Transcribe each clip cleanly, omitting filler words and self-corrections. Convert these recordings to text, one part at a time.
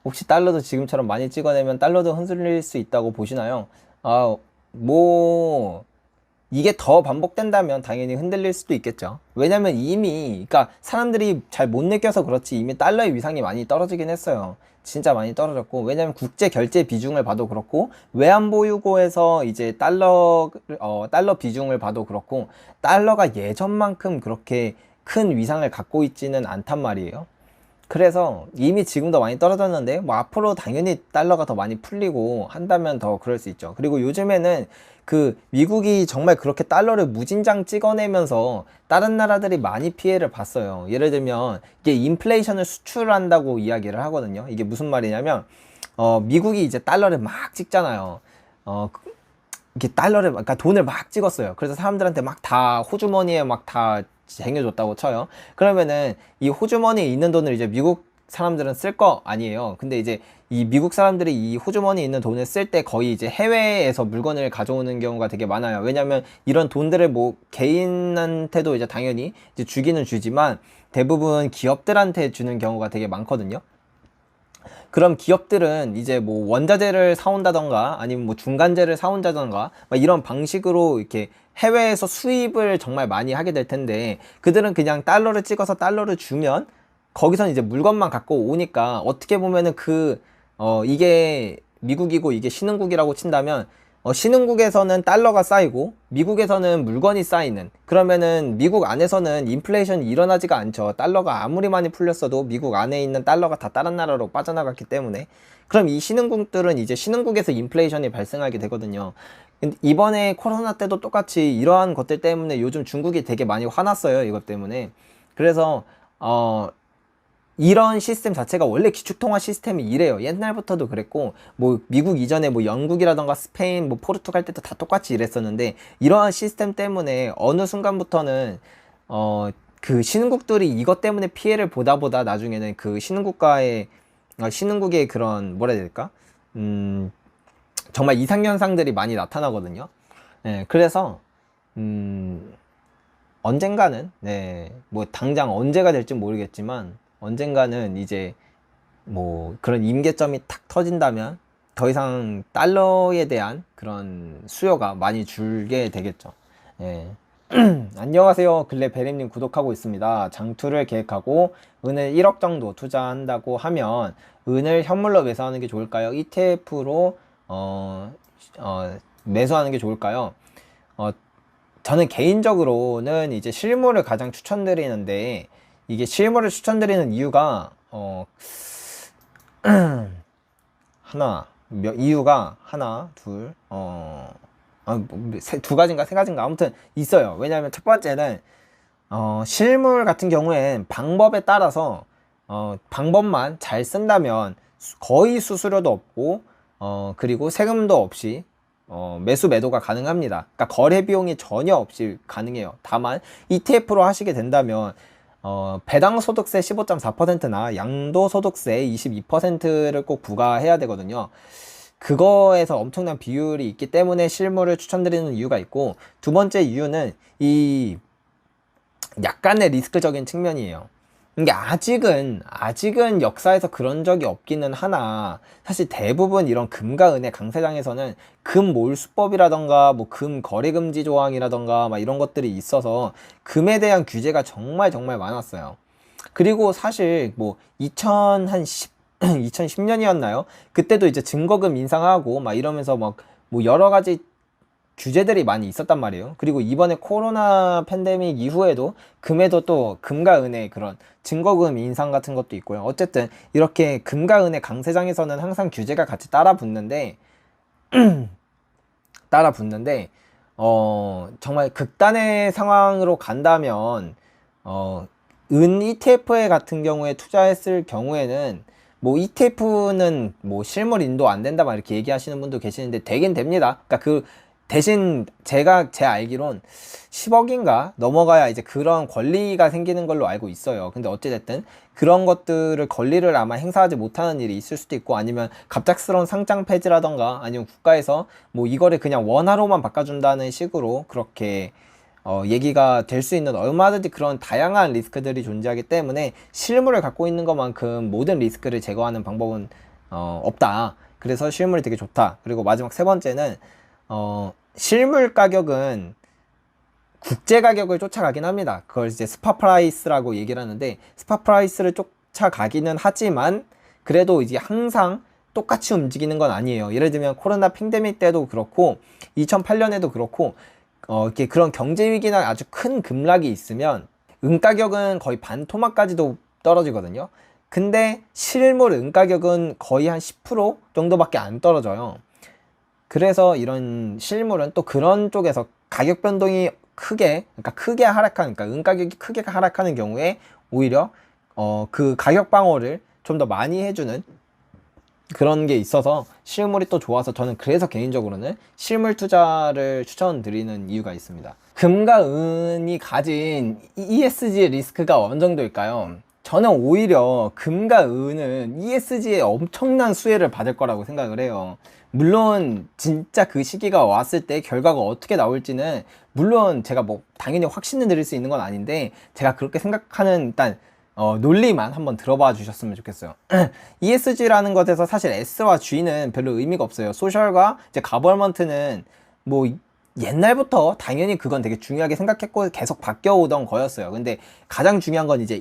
혹시 달러도 지금처럼 많이 찍어내면 달러도 흔들릴 수 있다고 보시나요? 아, 뭐 이게 더 반복된다면 당연히 흔들릴 수도 있겠죠. 왜냐면 이미, 그러니까 사람들이 잘 못 느껴서 그렇지 이미 달러의 위상이 많이 떨어지긴 했어요. 진짜 많이 떨어졌고, 왜냐면 국제 결제 비중을 봐도 그렇고, 외환 보유고에서 이제 달러 비중을 봐도 그렇고, 달러가 예전만큼 그렇게 큰 위상을 갖고 있지는 않단 말이에요. 그래서 이미 지금도 많이 떨어졌는데 뭐 앞으로 당연히 달러가 더 많이 풀리고 한다면 더 그럴 수 있죠. 그리고 요즘에는 그 미국이 정말 그렇게 달러를 무진장 찍어내면서 다른 나라들이 많이 피해를 봤어요. 예를 들면 이게 인플레이션을 수출한다고 이야기를 하거든요. 이게 무슨 말이냐면 미국이 이제 달러를 막 찍잖아요. 이렇게 달러를, 그러니까 돈을 막 찍었어요. 그래서 사람들한테 막 다 호주머니에 막 다 쟁여줬다고 쳐요. 그러면은 이 호주머니에 있는 돈을 이제 미국 사람들은 쓸 거 아니에요. 근데 이제 이 미국 사람들이 이 호주머니에 있는 돈을 쓸 때 거의 이제 해외에서 물건을 가져오는 경우가 되게 많아요. 왜냐면 이런 돈들을 뭐 개인한테도 이제 당연히 이제 주기는 주지만 대부분 기업들한테 주는 경우가 되게 많거든요. 그럼 기업들은 이제 뭐 원자재를 사온다던가 아니면 뭐 중간재를 사온다던가 막 이런 방식으로 이렇게 해외에서 수입을 정말 많이 하게 될 텐데 그들은 그냥 달러를 찍어서 달러를 주면 거기선 이제 물건만 갖고 오니까 어떻게 보면은 이게 미국이고 이게 신흥국이라고 친다면 신흥국에서는 달러가 쌓이고 미국에서는 물건이 쌓이는, 그러면은 미국 안에서는 인플레이션이 일어나지가 않죠. 달러가 아무리 많이 풀렸어도 미국 안에 있는 달러가 다 다른 나라로 빠져나갔기 때문에. 그럼 이 신흥국들은 이제 신흥국에서 인플레이션이 발생하게 되거든요. 근데 이번에 코로나 때도 똑같이 이러한 것들 때문에 요즘 중국이 되게 많이 화났어요. 이것 때문에. 그래서 이런 시스템 자체가 원래 기축통화 시스템이 이래요. 옛날부터도 그랬고, 뭐, 미국 이전에 뭐 영국이라던가 스페인, 뭐 포르투갈 때도 다 똑같이 이랬었는데, 이러한 시스템 때문에 어느 순간부터는, 그 신흥국들이 이것 때문에 피해를 보다 나중에는 그 신흥국의 그런, 뭐라 해야 될까? 정말 이상현상들이 많이 나타나거든요. 네, 그래서, 음, 언젠가는, 네, 뭐 당장 언제가 될지 모르겠지만, 언젠가는 이제 뭐 그런 임계점이 탁 터진다면 더 이상 달러에 대한 그런 수요가 많이 줄게 되겠죠. 예. 안녕하세요. 근래 베림님 구독하고 있습니다. 장투를 계획하고 은을 1억 정도 투자한다고 하면 은을 현물로 매수하는 게 좋을까요? ETF로 매수하는 게 좋을까요? 어, 저는 개인적으로는 이제 실물을 가장 추천드리는데, 이게 실물을 추천드리는 이유가 이유가 하나, 둘, 두 가지인가 세 가지인가 아무튼 있어요. 왜냐하면 첫 번째는 실물 같은 경우엔 방법에 따라서 방법만 잘 쓴다면 거의 수수료도 없고 그리고 세금도 없이 매수 매도가 가능합니다. 그러니까 거래 비용이 전혀 없이 가능해요. 다만 ETF로 하시게 된다면 배당 소득세 15.4%나 양도 소득세 22%를 꼭 부과해야 되거든요. 그거에서 엄청난 비율이 있기 때문에 실물을 추천드리는 이유가 있고, 두 번째 이유는 이 약간의 리스크적인 측면이에요. 이게 아직은 역사에서 그런 적이 없기는 하나, 사실 대부분 이런 금과 은의 강세장에서는 금 몰수법이라던가 뭐 금 거래 금지 조항이라던가 막 이런 것들이 있어서 금에 대한 규제가 정말 정말 많았어요. 그리고 사실 뭐 2010년이었나요? 그때도 이제 증거금 인상하고 막 이러면서 막 뭐 여러 가지 규제들이 많이 있었단 말이에요. 그리고 이번에 코로나 팬데믹 이후에도 금에도 또 금과 은의 그런 증거금 인상 같은 것도 있고요. 어쨌든 이렇게 금과 은의 강세장에서는 항상 규제가 같이 따라 붙는데 정말 극단의 상황으로 간다면 은 ETF 같은 경우에 투자했을 경우에는 뭐 ETF는 뭐 실물 인도 안 된다 막 이렇게 얘기하시는 분도 계시는데 되긴 됩니다. 그러니까 그 대신 제 알기론 10억인가 넘어가야 이제 그런 권리가 생기는 걸로 알고 있어요. 근데 어찌됐든 그런 것들을 권리를 아마 행사하지 못하는 일이 있을 수도 있고, 아니면 갑작스러운 상장 폐지라던가 아니면 국가에서 뭐 이거를 그냥 원화로만 바꿔준다는 식으로 그렇게 얘기가 될 수 있는, 얼마든지 그런 다양한 리스크들이 존재하기 때문에 실물을 갖고 있는 것만큼 모든 리스크를 제거하는 방법은 없다. 그래서 실물이 되게 좋다. 그리고 마지막 세 번째는 실물 가격은 국제 가격을 쫓아가긴 합니다. 그걸 이제 스팟 프라이스라고 얘기를 하는데, 스팟 프라이스를 쫓아가기는 하지만 그래도 이제 항상 똑같이 움직이는 건 아니에요. 예를 들면 코로나 팬데믹 때도 그렇고 2008년에도 그렇고 이렇게 그런 경제 위기나 아주 큰 급락이 있으면 은가격은 거의 반토막까지도 떨어지거든요. 근데 실물 은가격은 거의 한 10% 정도밖에 안 떨어져요. 그래서 이런 실물은 또 그런 쪽에서 가격 변동이 크게 하락하는, 그러니까 은가격이 크게 하락하는 경우에 오히려 그 가격 방어를 좀 더 많이 해주는 그런 게 있어서 실물이 또 좋아서 저는 그래서 개인적으로는 실물 투자를 추천드리는 이유가 있습니다. 금과 은이 가진 ESG 리스크가 어느 정도일까요? 저는 오히려 금과 은은 ESG에 엄청난 수혜를 받을 거라고 생각을 해요. 물론 진짜 그 시기가 왔을 때 결과가 어떻게 나올지는 물론 제가 뭐 당연히 확신을 드릴 수 있는 건 아닌데, 제가 그렇게 생각하는 일단 논리만 한번 들어봐 주셨으면 좋겠어요. ESG라는 것에서 사실 S와 G는 별로 의미가 없어요. 소셜과 이제 가버먼트는 뭐 옛날부터 당연히 그건 되게 중요하게 생각했고 계속 바뀌어 오던 거였어요. 근데 가장 중요한 건 이제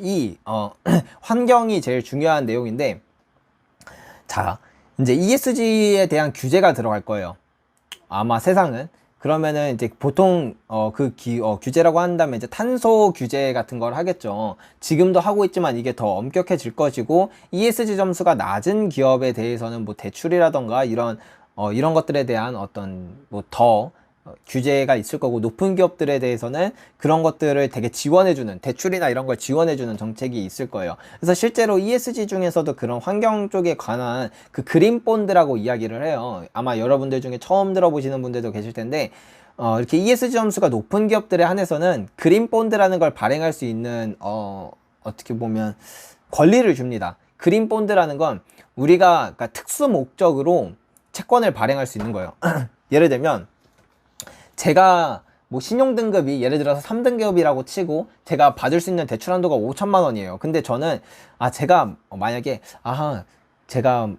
환경이 제일 중요한 내용인데, 자, 이제 ESG에 대한 규제가 들어갈 거예요. 아마 세상은. 그러면은 이제 보통 규제라고 한다면 이제 탄소 규제 같은 걸 하겠죠. 지금도 하고 있지만 이게 더 엄격해질 것이고, ESG 점수가 낮은 기업에 대해서는 뭐 대출이라던가 이런 것들에 대한 어떤 더 규제가 있을 거고, 높은 기업들에 대해서는 그런 것들을 되게 지원해주는, 대출이나 이런 걸 지원해주는 정책이 있을 거예요. 그래서 실제로 ESG 중에서도 그런 환경 쪽에 관한 그 그린 본드라고 이야기를 해요. 아마 여러분들 중에 처음 들어보시는 분들도 계실 텐데, 이렇게 ESG 점수가 높은 기업들에 한해서는 그린 본드라는 걸 발행할 수 있는 어떻게 보면 권리를 줍니다. 그린 본드라는 건 우리가 그러니까 특수 목적으로 채권을 발행할 수 있는 거예요. 예를 들면 제가 뭐 신용등급이 예를 들어서 3등급이라고 치고 제가 받을 수 있는 대출 한도가 5천만 원이에요. 근데 저는 제가 만약에 제가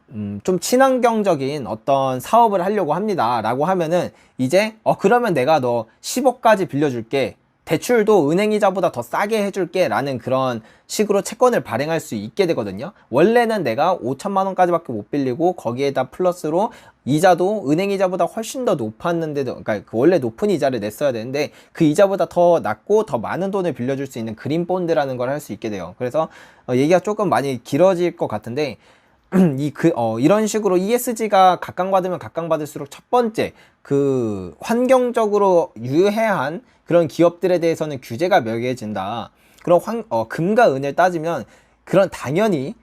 좀 친환경적인 어떤 사업을 하려고 합니다 라고 하면은 이제 그러면 내가 너 10억까지 빌려줄게, 대출도 은행이자보다 더 싸게 해줄게 라는 그런 식으로 채권을 발행할 수 있게 되거든요. 원래는 내가 5천만 원까지밖에 못 빌리고 거기에다 플러스로 이자도 은행이자보다 훨씬 더 높았는데도, 그러니까 그 원래 높은 이자를 냈어야 되는데 그 이자보다 더 낮고 더 많은 돈을 빌려줄 수 있는 그린 본드라는 걸 할 수 있게 돼요. 그래서 얘기가 조금 많이 길어질 것 같은데 이런 식으로 ESG가 각광받으면 각광받을수록 첫 번째, 그 환경적으로 유해한 그런 기업들에 대해서는 규제가 명해진다. 그런 금과 은을 따지면 그런 당연히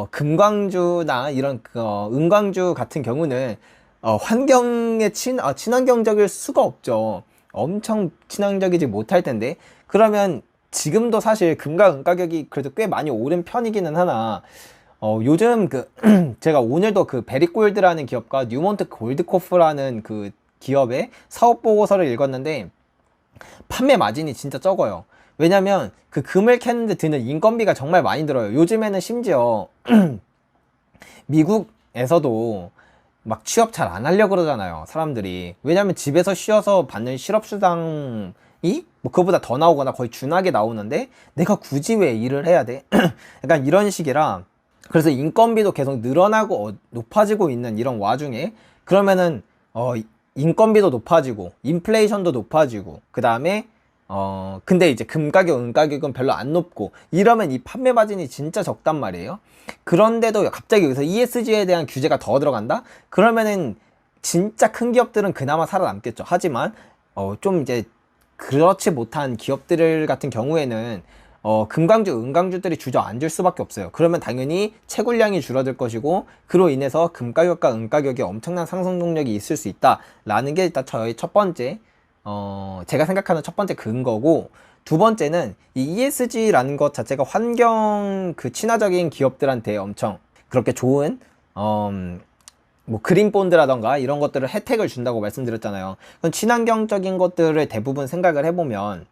금광주나 이런 은광주 같은 경우는 환경에 친환경적일 수가 없죠. 엄청 친환경적이지 못할 텐데, 그러면 지금도 사실 금과 은 가격이 그래도 꽤 많이 오른 편이기는 하나, 요즘 제가 오늘도 그 베리골드라는 기업과 뉴몬트 골드코프라는 그 기업의 사업 보고서를 읽었는데 판매 마진이 진짜 적어요. 왜냐면 그 금을 캐는데 드는 인건비가 정말 많이 들어요. 요즘에는 심지어 미국에서도 막 취업 잘 안 하려고 그러잖아요, 사람들이. 왜냐면 집에서 쉬어서 받는 실업수당이 뭐 그거보다 더 나오거나 거의 준하게 나오는데 내가 굳이 왜 일을 해야 돼? 약간 이런 식이라, 그래서 인건비도 계속 늘어나고 높아지고 있는 이런 와중에 그러면은 인건비도 높아지고 인플레이션도 높아지고 그 다음에 근데 이제 금 가격, 은 가격은 별로 안 높고 이러면 이 판매 마진이 진짜 적단 말이에요. 그런데도 갑자기 여기서 ESG에 대한 규제가 더 들어간다? 그러면은 진짜 큰 기업들은 그나마 살아남겠죠. 하지만 좀 이제 그렇지 못한 기업들 같은 경우에는 금광주, 은광주들이 주저앉을 수밖에 없어요. 그러면 당연히 채굴량이 줄어들 것이고 그로 인해서 금 가격과 은 가격에 엄청난 상승 동력이 있을 수 있다라는 게 일단 저희 첫 번째 제가 생각하는 첫 번째 근거고, 두 번째는 이 ESG라는 것 자체가 환경 친화적인 기업들한테 엄청 그렇게 좋은 뭐 그린 본드라던가 이런 것들을 혜택을 준다고 말씀드렸잖아요. 그럼 친환경적인 것들을 대부분 생각을 해보면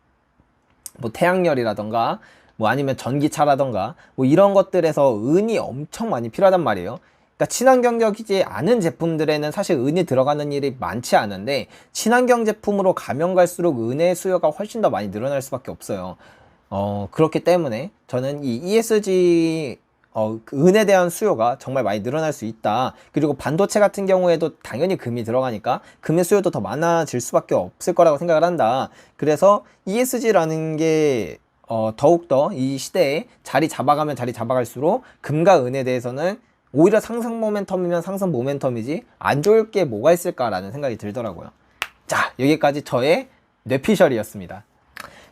뭐 태양열이라던가 뭐 아니면 전기차라던가 뭐 이런 것들에서 은이 엄청 많이 필요하단 말이에요. 그러니까 친환경적이지 않은 제품들에는 사실 은이 들어가는 일이 많지 않은데, 친환경 제품으로 가면 갈수록 은의 수요가 훨씬 더 많이 늘어날 수밖에 없어요. 그렇기 때문에 저는 이 ESG 그 은에 대한 수요가 정말 많이 늘어날 수 있다. 그리고 반도체 같은 경우에도 당연히 금이 들어가니까 금의 수요도 더 많아질 수밖에 없을 거라고 생각을 한다. 그래서 ESG라는 게 더욱더 이 시대에 자리 잡아가면 자리 잡아갈수록 금과 은에 대해서는 오히려 상승 모멘텀이면 상승 모멘텀이지 안 좋을 게 뭐가 있을까라는 생각이 들더라고요. 자, 여기까지 저의 뇌피셜이었습니다.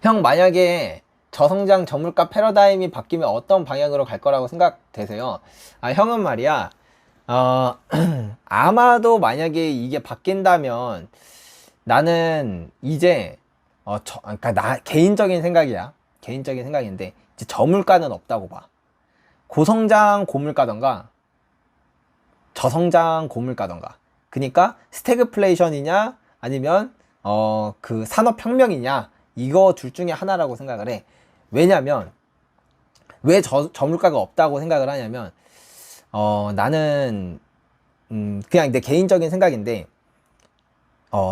형, 만약에 저성장 저물가 패러다임이 바뀌면 어떤 방향으로 갈 거라고 생각되세요? 형은 말이야, 아마도 만약에 이게 바뀐다면 나는 이제 그러니까 나 개인적인 생각이야. 개인적인 생각인데 이제 저물가는 없다고 봐. 고성장 고물가던가 저성장 고물가던가. 그러니까 스태그플레이션이냐 아니면 그 산업혁명이냐, 이거 둘 중에 하나라고 생각을 해. 왜냐면 왜 저물가가 없다고 생각을 하냐면 나는 그냥 내 개인적인 생각인데,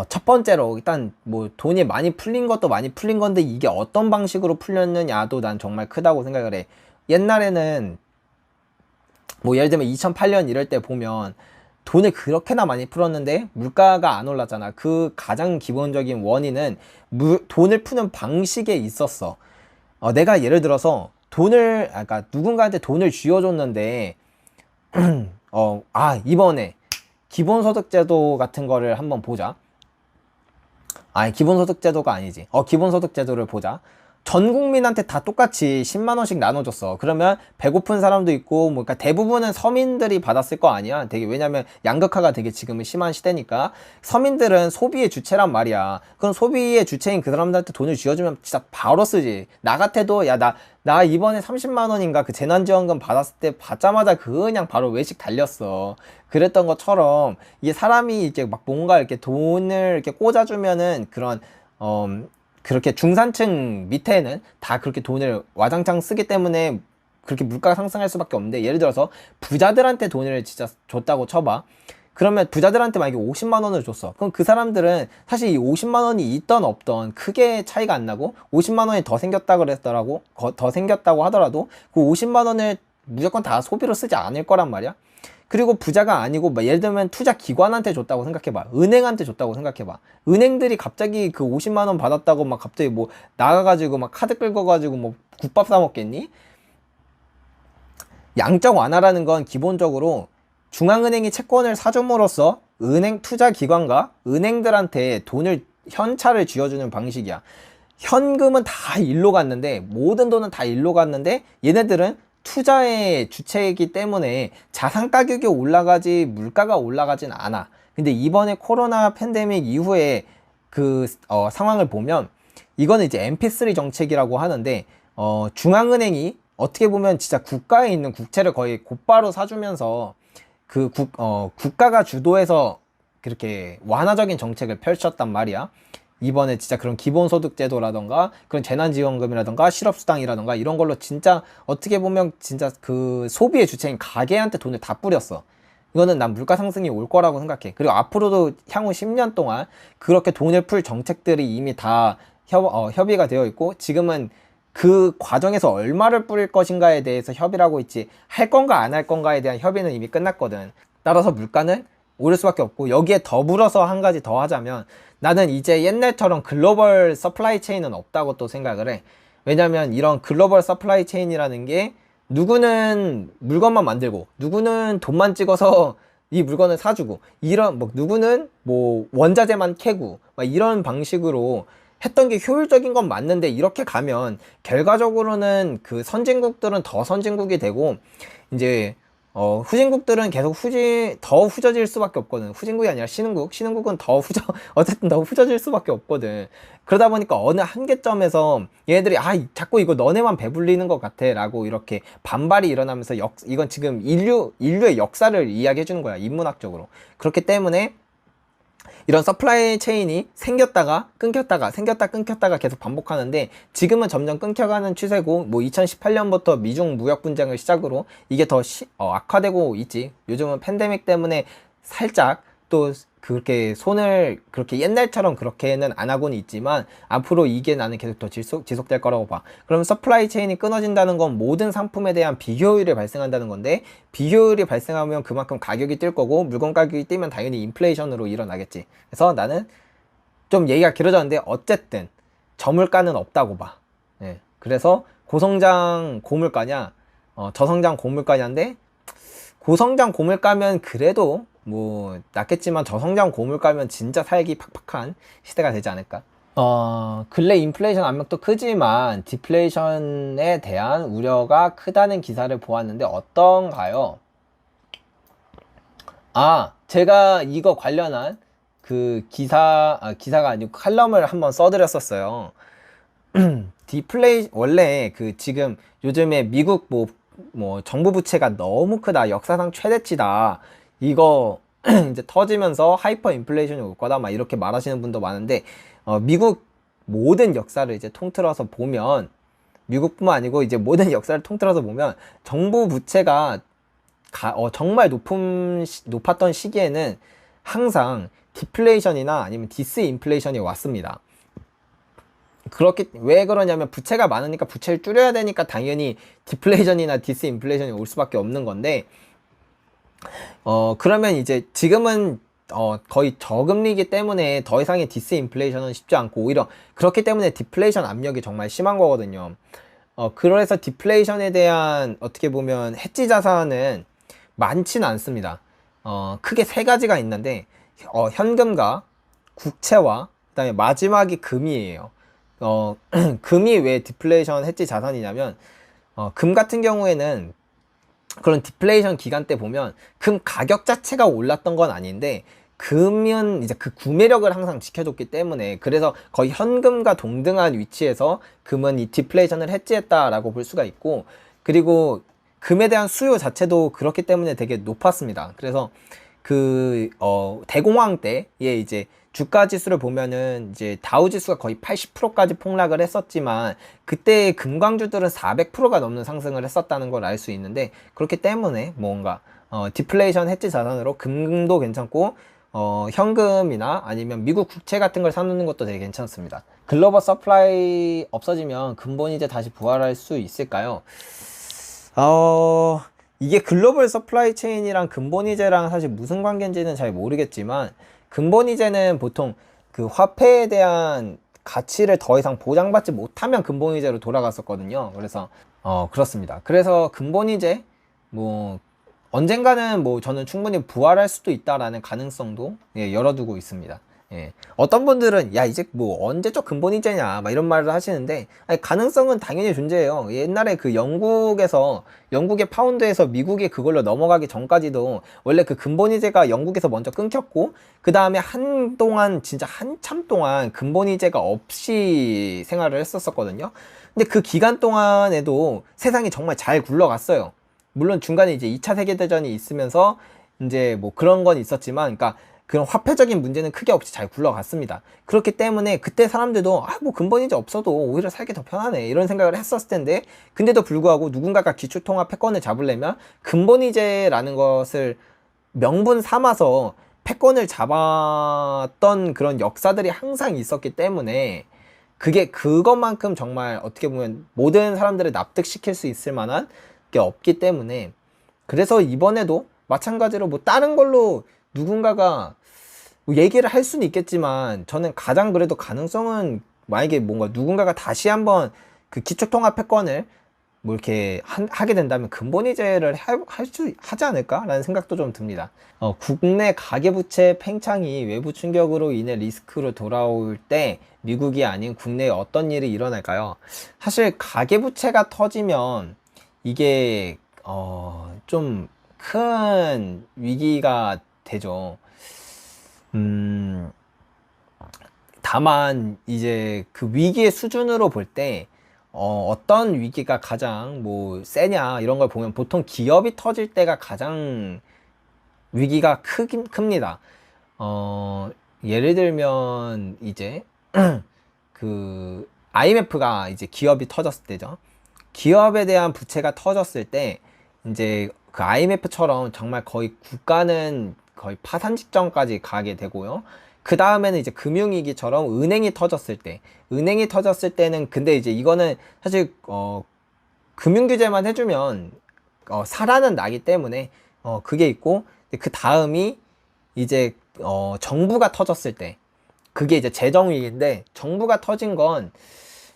첫 번째로 일단 뭐 돈이 많이 풀린 것도 많이 풀린 건데 이게 어떤 방식으로 풀렸느냐도 난 정말 크다고 생각을 해. 옛날에는 뭐 예를 들면 2008년 이럴 때 보면 돈을 그렇게나 많이 풀었는데 물가가 안 올랐잖아. 그 가장 기본적인 원인은 돈을 푸는 방식에 있었어. 내가 예를 들어서 그러니까 누군가한테 돈을 쥐어줬는데 이번에 기본소득제도 같은 거를 한번 보자. 기본소득제도가 아니지. 기본소득제도를 보자. 전 국민한테 다 똑같이 10만원씩 나눠줬어. 그러면 배고픈 사람도 있고, 그러니까 대부분은 서민들이 받았을 거 아니야. 왜냐면 양극화가 되게 지금은 심한 시대니까. 서민들은 소비의 주체란 말이야. 그럼 소비의 주체인 그 사람들한테 돈을 쥐어주면 진짜 바로 쓰지. 나 같아도, 나 이번에 30만원인가 그 재난지원금 받았을 때 받자마자 그냥 바로 외식 달렸어. 그랬던 것처럼, 이게 사람이 이렇게 막 뭔가 이렇게 돈을 이렇게 꽂아주면은 그렇게 중산층 밑에는 다 그렇게 돈을 와장창 쓰기 때문에 그렇게 물가가 상승할 수밖에 없는데, 예를 들어서 부자들한테 돈을 진짜 줬다고 쳐봐. 그러면 부자들한테 만약에 50만 원을 줬어. 그럼 그 사람들은 사실 이 50만 원이 있던 없던 크게 차이가 안 나고, 50만 원이 더 생겼다고 하더라도 그 50만 원을 무조건 다 소비로 쓰지 않을 거란 말이야. 그리고 부자가 아니고 예를 들면 투자 기관한테 줬다고 생각해봐. 은행한테 줬다고 생각해봐. 은행들이 갑자기 그 50만 원 받았다고 막 갑자기 뭐 나가가지고 막 카드 긁어가지고 뭐 국밥 사 먹겠니? 양적 완화라는 건 기본적으로 중앙은행이 채권을 사줌으로써 은행 투자 기관과 은행들한테 현찰을 쥐어주는 방식이야. 현금은 다 일로 갔는데, 모든 돈은 다 일로 갔는데, 얘네들은 투자의 주체이기 때문에 자산 가격이 올라가지 물가가 올라가진 않아. 근데 이번에 코로나 팬데믹 이후에 그 상황을 보면, 이거는 이제 MP3 정책이라고 하는데, 중앙은행이 어떻게 보면 진짜 국가에 있는 국채를 거의 곧바로 사주면서 국가가 주도해서 그렇게 완화적인 정책을 펼쳤단 말이야. 이번에 진짜 그런 기본소득제도라던가 그런 재난지원금이라던가 실업수당이라던가 이런 걸로 진짜 어떻게 보면 진짜 그 소비의 주체인 가게한테 돈을 다 뿌렸어. 이거는 난 물가 상승이 올 거라고 생각해. 그리고 앞으로도 향후 10년 동안 그렇게 돈을 풀 정책들이 이미 다 협의가 되어 있고, 지금은 그 과정에서 얼마를 뿌릴 것인가에 대해서 협의를 하고 있지, 할 건가 안 할 건가에 대한 협의는 이미 끝났거든. 따라서 물가는 오를 수밖에 없고, 여기에 더불어서 한 가지 더 하자면, 나는 이제 옛날처럼 글로벌 서플라이 체인은 없다고 또 생각을 해. 왜냐면 이런 글로벌 서플라이 체인이라는 게 누구는 물건만 만들고 누구는 돈만 찍어서 이 물건을 사주고, 누구는 뭐 원자재만 캐고 막 이런 방식으로 했던 게 효율적인 건 맞는데, 이렇게 가면 결과적으로는 그 선진국들은 더 선진국이 되고, 이제 후진국들은 계속 더 후져질 수밖에 없거든. 후진국이 아니라 신흥국은 어쨌든 더 후져질 수밖에 없거든. 그러다 보니까 어느 한계점에서 얘네들이 자꾸 이거 너네만 배불리는 것 같아 라고 이렇게 반발이 일어나면서 이건 지금 인류의 역사를 이야기해 주는 거야, 인문학적으로. 그렇기 때문에 이런 서플라이 체인이 생겼다가 끊겼다가 생겼다 끊겼다가 계속 반복하는데 지금은 점점 끊겨가는 추세고 뭐 2018년부터 미중 무역 분쟁을 시작으로 이게 더 악화되고 있지. 요즘은 팬데믹 때문에 살짝 또 그렇게 손을 그렇게 옛날처럼 그렇게는 안 하고는 있지만 앞으로 이게 나는 계속 더 지속될 거라고 봐. 그럼 서플라이 체인이 끊어진다는 건 모든 상품에 대한 비효율이 발생한다는 건데 비효율이 발생하면 그만큼 가격이 뛸 거고 물건 가격이 뛰면 당연히 인플레이션으로 일어나겠지. 그래서 나는 좀 얘기가 길어졌는데 어쨌든 저물가는 없다고 봐. 예. 그래서 고성장 고물가냐 저성장 고물가냐인데 고성장 고물가면 그래도 뭐 낫겠지만 저성장 고물가면 진짜 살기 팍팍한 시대가 되지 않을까. 근래 인플레이션 압력도 크지만 디플레이션에 대한 우려가 크다는 기사를 보았는데 어떤가요? 제가 이거 관련한 그 기사가 아니고 칼럼을 한번 써드렸었어요. 원래 그 지금 요즘에 미국 뭐 정부 부채가 너무 크다, 역사상 최대치다, 이거 이제 터지면서 하이퍼 인플레이션이 올 거다 막 이렇게 말하시는 분도 많은데 미국 모든 역사를 이제 통틀어서 보면 미국뿐만 아니고 이제 모든 역사를 통틀어서 보면 정부 부채가 정말 높았던 시기에는 항상 디플레이션이나 아니면 디스인플레이션이 왔습니다. 왜 그러냐면 부채가 많으니까 부채를 줄여야 되니까 당연히 디플레이션이나 디스인플레이션이 올 수밖에 없는 건데 그러면 이제 지금은 거의 저금리이기 때문에 더 이상의 디스인플레이션은 쉽지 않고 오히려 그렇기 때문에 디플레이션 압력이 정말 심한 거거든요. 그래서 디플레이션에 대한 어떻게 보면 해지 자산은 많지는 않습니다. 크게 세 가지가 있는데 현금과 국채와 그다음에 마지막이 금이에요. 금이 왜 디플레이션 해지 자산이냐면 금 같은 경우에는 그런 디플레이션 기간 때 보면 금 가격 자체가 올랐던 건 아닌데 금은 이제 그 구매력을 항상 지켜줬기 때문에 그래서 거의 현금과 동등한 위치에서 금은 이 디플레이션을 해지했다라고 볼 수가 있고 그리고 금에 대한 수요 자체도 그렇기 때문에 되게 높았습니다. 그래서 대공황 때에 이제 주가 지수를 보면은 이제 다우 지수가 거의 80%까지 폭락을 했었지만 그때 금광주들은 400%가 넘는 상승을 했었다는 걸 알 수 있는데 그렇기 때문에 뭔가 디플레이션 해지 자산으로 금도 괜찮고 현금이나 아니면 미국 국채 같은 걸 사놓는 것도 되게 괜찮습니다. 글로벌 서플라이 없어지면 근본 이제 다시 부활할 수 있을까요? 이게 글로벌 서플라이 체인이랑 근본이제랑 사실 무슨 관계인지는 잘 모르겠지만 근본이제는 보통 그 화폐에 대한 가치를 더 이상 보장받지 못하면 근본이제로 돌아갔었거든요. 그래서 그렇습니다. 그래서 근본이제 뭐 언젠가는 뭐 저는 충분히 부활할 수도 있다라는 가능성도 열어두고 있습니다. 어떤 분들은 야 이제 뭐 언제적 근본이제냐 막 이런 말을 하시는데 아니, 가능성은 당연히 존재해요. 옛날에 그 영국의 파운드에서 미국이 그걸로 넘어가기 전까지도 원래 그 근본이제가 영국에서 먼저 끊겼고 그 다음에 한동안 진짜 한참 동안 근본이제가 없이 생활을 했었거든요. 근데 그 기간 동안에도 세상이 정말 잘 굴러갔어요. 물론 중간에 이제 2차 세계대전이 있으면서 이제 뭐 그런 건 있었지만 그러니까 그런 화폐적인 문제는 크게 없이 잘 굴러갔습니다. 그렇기 때문에 그때 사람들도 뭐 근본이제 없어도 오히려 살기 더 편하네 이런 생각을 했었을 텐데 근데도 불구하고 누군가가 기초통화 패권을 잡으려면 근본이제라는 것을 명분 삼아서 패권을 잡았던 그런 역사들이 항상 있었기 때문에 그것만큼 정말 어떻게 보면 모든 사람들을 납득시킬 수 있을 만한 게 없기 때문에 그래서 이번에도 마찬가지로 뭐 다른 걸로 누군가가 뭐 얘기를 할 수는 있겠지만 저는 가장 그래도 가능성은 만약에 뭔가 누군가가 다시 한번 그 기초통화 패권을 뭐 이렇게 하게 된다면 근본이제를 하지 않을까라는 생각도 좀 듭니다. 국내 가계부채 팽창이 외부 충격으로 인해 리스크로 돌아올 때 미국이 아닌 국내에 어떤 일이 일어날까요? 사실 가계부채가 터지면 이게 좀 큰 위기가 되죠. 다만 이제 그 위기의 수준으로 볼 때 어떤 위기가 가장 뭐 세냐 이런 걸 보면 보통 기업이 터질 때가 가장 위기가 큽니다. 예를 들면 이제 그 IMF가 이제 기업이 터졌을 때죠. 기업에 대한 부채가 터졌을 때 이제 그 IMF처럼 정말 거의 국가는 거의 파산 직전까지 가게 되고요. 그 다음에는 이제 금융위기처럼 은행이 터졌을 때는 근데 이제 이거는 사실 금융규제만 해주면 살아는 나기 때문에 그게 있고 그 다음이 이제 정부가 터졌을 때 그게 이제 재정위기인데 정부가 터진 건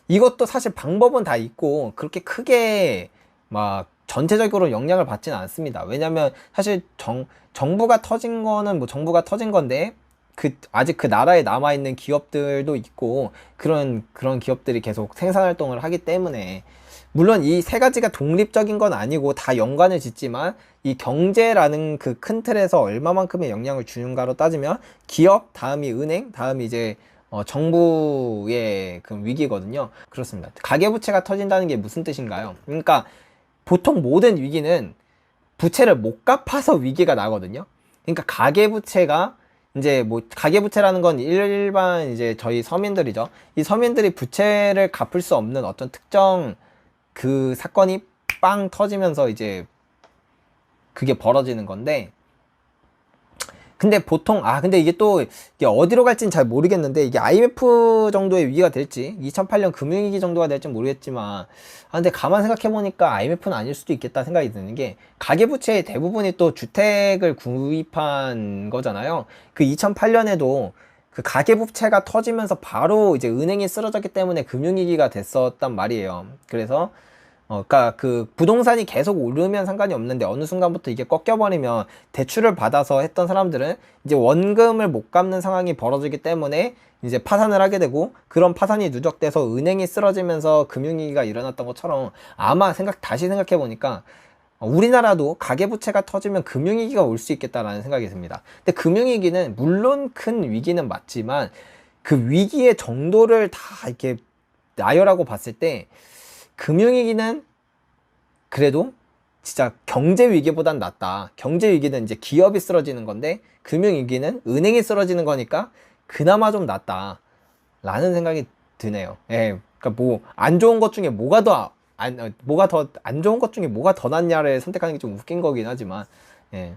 이것도 사실 방법은 다 있고 그렇게 크게 막 전체적으로 영향을 받지는 않습니다. 왜냐면 사실 정부가 터진 거는 뭐 정부가 터진 건데 아직 그 나라에 남아있는 기업들도 있고 그런 기업들이 계속 생산 활동을 하기 때문에 물론 이 세 가지가 독립적인 건 아니고 다 연관을 짓지만 이 경제라는 그 큰 틀에서 얼마만큼의 영향을 주는가로 따지면 기업, 다음이 은행, 다음이 이제 정부의 그 위기거든요. 그렇습니다. 가계부채가 터진다는 게 무슨 뜻인가요? 그러니까 보통 모든 위기는 부채를 못 갚아서 위기가 나거든요. 그러니까 가계부채가 이제 뭐 가계부채라는 건 일반 이제 저희 서민들이죠. 이 서민들이 부채를 갚을 수 없는 어떤 특정 그 사건이 빵 터지면서 이제 그게 벌어지는 건데 근데 보통 근데 이게 또 이게 어디로 갈지는 잘 모르겠는데 이게 IMF 정도의 위기가 될지 2008년 금융위기 정도가 될지 모르겠지만 근데 가만 생각해 보니까 IMF는 아닐 수도 있겠다 생각이 드는 게 가계부채의 대부분이 또 주택을 구입한 거잖아요. 그 2008년에도 그 가계부채가 터지면서 바로 이제 은행이 쓰러졌기 때문에 금융위기가 됐었단 말이에요. 그래서 그러니까 그 부동산이 계속 오르면 상관이 없는데 어느 순간부터 이게 꺾여버리면 대출을 받아서 했던 사람들은 이제 원금을 못 갚는 상황이 벌어지기 때문에 이제 파산을 하게 되고 그런 파산이 누적돼서 은행이 쓰러지면서 금융위기가 일어났던 것처럼 아마 다시 생각해 보니까 우리나라도 가계부채가 터지면 금융위기가 올 수 있겠다라는 생각이 듭니다. 근데 금융위기는 물론 큰 위기는 맞지만 그 위기의 정도를 다 이렇게 나열하고 봤을 때 금융위기는 그래도 진짜 경제위기보단 낫다. 경제위기는 이제 기업이 쓰러지는 건데 금융위기는 은행이 쓰러지는 거니까 그나마 좀 낫다 라는 생각이 드네요. 예, 그러니까 뭐 안 좋은 것 중에 뭐가 더 안 좋은 것 중에 뭐가 더 낫냐를 선택하는 게 좀 웃긴 거긴 하지만 예.